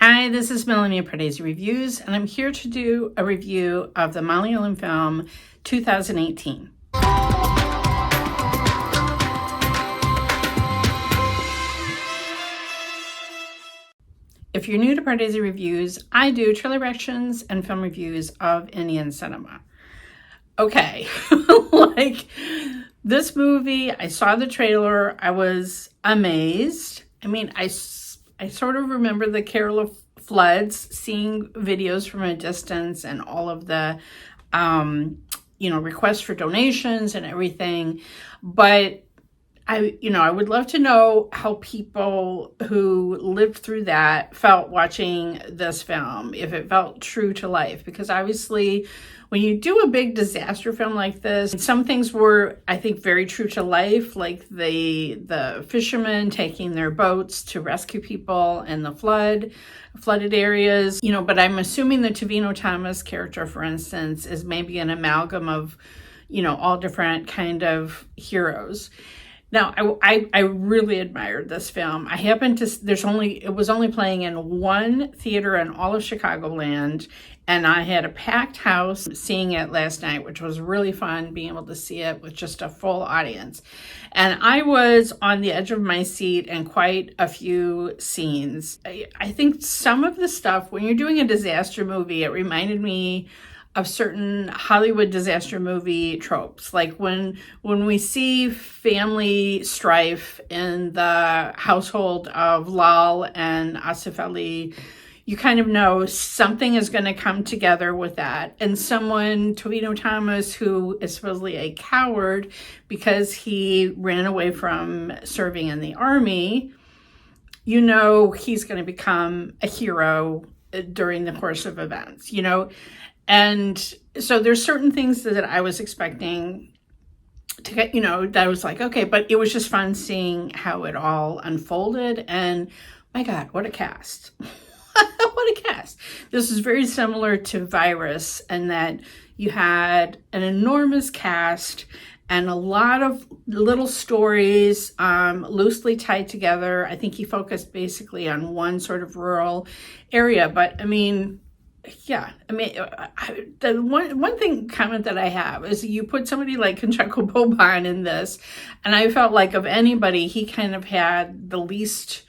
Hi, this is Melanie at Pardesi Reviews, and I'm here to do a review of the Malayalam film 2018. If you're new to Pardesi Reviews, I do trailer reactions and film reviews of Indian cinema. Okay, this movie, I saw the trailer, I was amazed. I mean, I sort of remember the Kerala floods, seeing videos from a distance and all of the, requests for donations and everything. But I would love to know how people who lived through that felt watching this film, if it felt true to life, because obviously when you do a big disaster film like this, some things were, I think, very true to life, like the fishermen taking their boats to rescue people in the flooded areas, but I'm assuming the Tovino Thomas character, for instance, is maybe an amalgam of, all different kind of heroes. Now, I really admired this film. I happened to, it was only playing in one theater in all of Chicagoland, and I had a packed house seeing it last night, which was really fun, being able to see it with just a full audience. And I was on the edge of my seat in quite a few scenes. I think some of the stuff, when you're doing a disaster movie, it reminded me of certain Hollywood disaster movie tropes. Like when we see family strife in the household of Lal and Asif Ali, you kind of know something is going to come together with that. And someone, Tovino Thomas, who is supposedly a coward because he ran away from serving in the army, he's going to become a hero during the course of events, And so there's certain things that I was expecting to get, that I was like, okay, but it was just fun seeing how it all unfolded. And my God, what a cast. What a cast. This is very similar to Virus in that you had an enormous cast and a lot of little stories loosely tied together. I think he focused basically on one sort of rural area, but the one comment that I have is you put somebody like Kunchacko Boban in this, and I felt like of anybody, he kind of had the least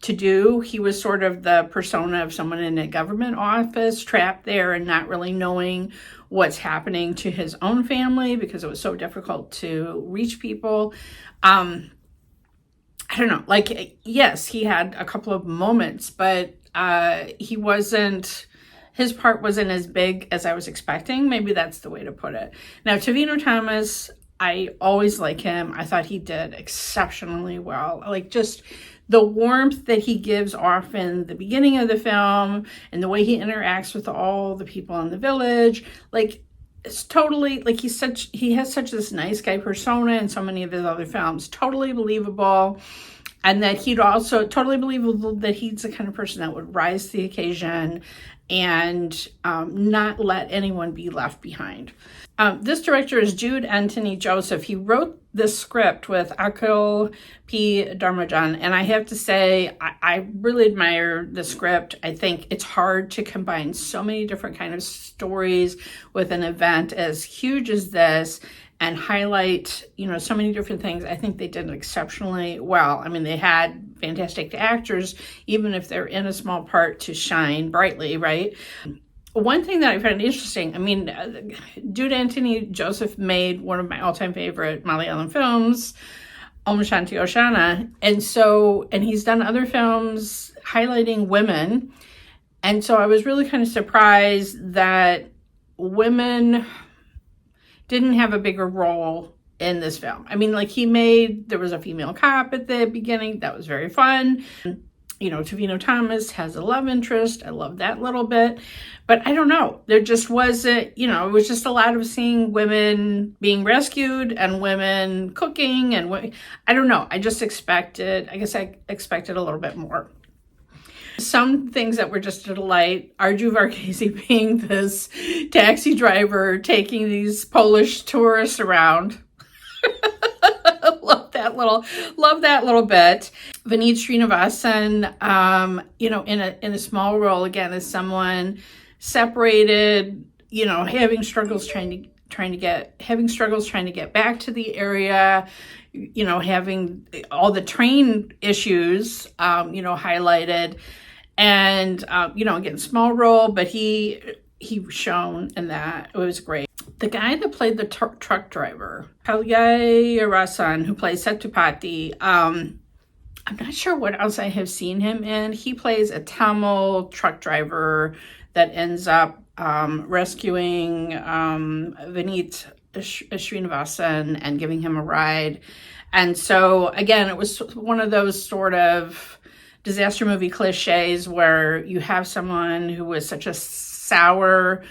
to do. He was sort of the persona of someone in a government office trapped there and not really knowing what's happening to his own family because it was so difficult to reach people. I don't know, yes, he had a couple of moments, but his part wasn't as big as I was expecting. Maybe that's the way to put it. Now, Tovino Thomas, I always like him. I thought he did exceptionally well. Just the warmth that he gives off in the beginning of the film and the way he interacts with all the people in the village, it's totally, he has such this nice guy persona in so many of his other films. Totally believable. And that he'd also totally believable that he's the kind of person that would rise to the occasion and not let anyone be left behind. This director is Jude Anthony Joseph. He wrote this script with Akhil P, Dharmajan, and I have to say, I really admire the script. I think it's hard to combine so many different kind of stories with an event as huge as this and highlight, so many different things. I think they did exceptionally well. I mean, they had fantastic actors, even if they're in a small part, to shine brightly, right? One thing that I found interesting, Jude Anthony Joseph made one of my all-time favorite Malayalam films, Om Shanti Oshana, and he's done other films highlighting women, and so I was really kind of surprised that women didn't have a bigger role in this film. There was a female cop at the beginning. That was very fun. Tovino Thomas has a love interest. I love that little bit. But I don't know. There just wasn't, it was just a lot of seeing women being rescued and women cooking. And I don't know. I expected a little bit more. Some things that were just a delight. Aju Varghese being this taxi driver taking these Polish tourists around. I love that love that little bit. Vineeth Sreenivasan, in a small role again as someone separated, having struggles trying to get back to the area, having all the train issues, highlighted, and again, small role, but he shone in that. It was great. The guy that played the truck driver, Kalaiyarasan, who plays Setupati, I'm not sure what else I have seen him in. He plays a Tamil truck driver that ends up rescuing Vineeth Sreenivasan and giving him a ride. And so, again, it was one of those sort of disaster movie cliches where you have someone who was such a sour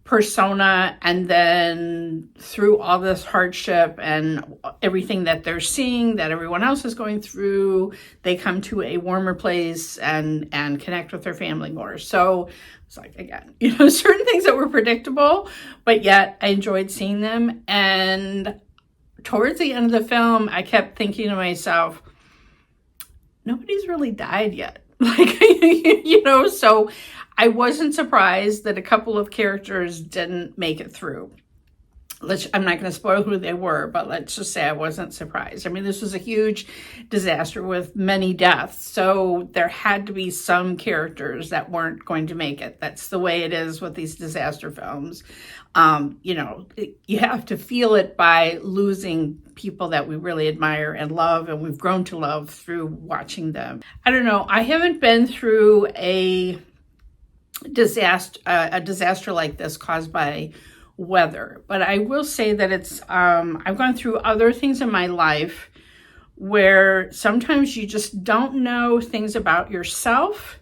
persona, and then through all this hardship and everything that they're seeing that everyone else is going through, they come to a warmer place and connect with their family more. So it's like, again, certain things that were predictable, but yet I enjoyed seeing them. And towards the end of the film, I kept thinking to myself, nobody's really died yet. So I wasn't surprised that a couple of characters didn't make it through. I'm not going to spoil who they were, but let's just say I wasn't surprised. I mean, this was a huge disaster with many deaths, so there had to be some characters that weren't going to make it. That's the way it is with these disaster films. You have to feel it by losing people that we really admire and love, and we've grown to love through watching them. I don't know. I haven't been through a disaster like this caused by weather, but I will say that it's I've gone through other things in my life where sometimes you just don't know things about yourself,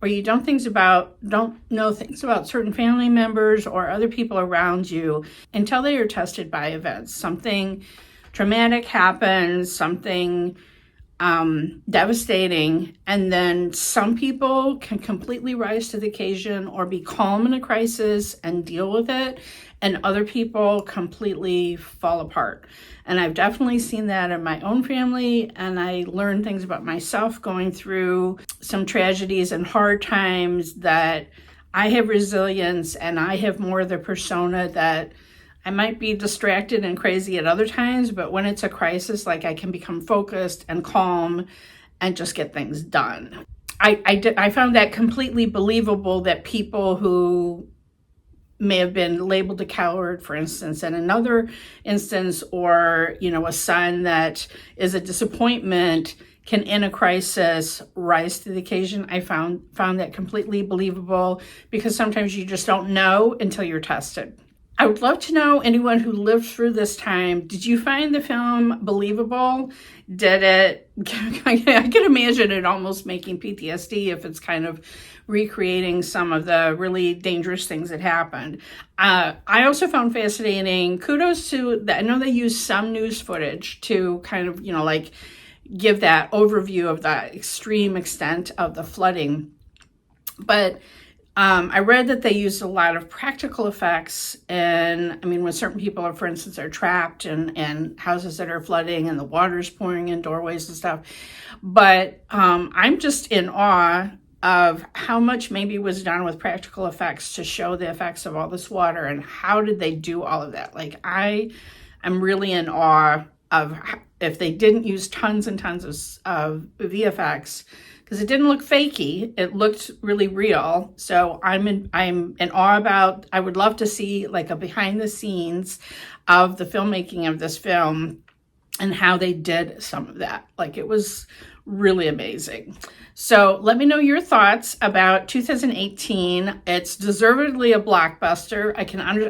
or you don't know things about certain family members or other people around you until they are tested by events. Something traumatic happens, something devastating, and then some people can completely rise to the occasion or be calm in a crisis and deal with it, and other people completely fall apart. And I've definitely seen that in my own family, and I learned things about myself going through some tragedies and hard times, that I have resilience and I have more of the persona that I might be distracted and crazy at other times, but when it's a crisis, like, I can become focused and calm and just get things done. I found that completely believable, that people who may have been labeled a coward, for instance, in another instance, or, a son that is a disappointment, can in a crisis rise to the occasion. I found that completely believable, because sometimes you just don't know until you're tested. I would love to know, anyone who lived through this time, did you find the film believable? Did it, I can imagine it almost making PTSD if it's kind of recreating some of the really dangerous things that happened. I also found fascinating, kudos to, I know they used some news footage to kind of, give that overview of the extreme extent of the flooding. But I read that they used a lot of practical effects, and when certain people are, for instance, are trapped in houses that are flooding and the water's pouring in doorways and stuff. But I'm just in awe of how much maybe was done with practical effects to show the effects of all this water, and how did they do all of that? I am really in awe of if they didn't use tons and tons of VFX, because it didn't look fakey. It looked really real. So I'm in awe about, I would love to see a behind the scenes of the filmmaking of this film and how they did some of that. It was really amazing. So let me know your thoughts about 2018. It's deservedly a blockbuster.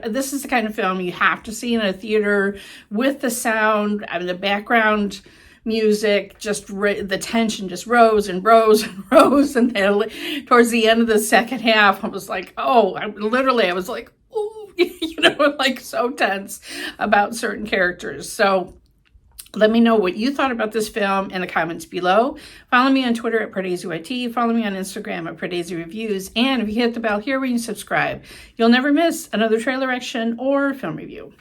This is the kind of film you have to see in a theater with the sound and the background music, the tension just rose and rose and rose, and then towards the end of the second half, I was like, I was like, oh, so tense about certain characters. So let me know what you thought about this film in the comments below. Follow me on Twitter at PardesiYT. Follow me on Instagram at Pardesi Reviews. And if you hit the bell here when you subscribe, you'll never miss another trailer action or film review.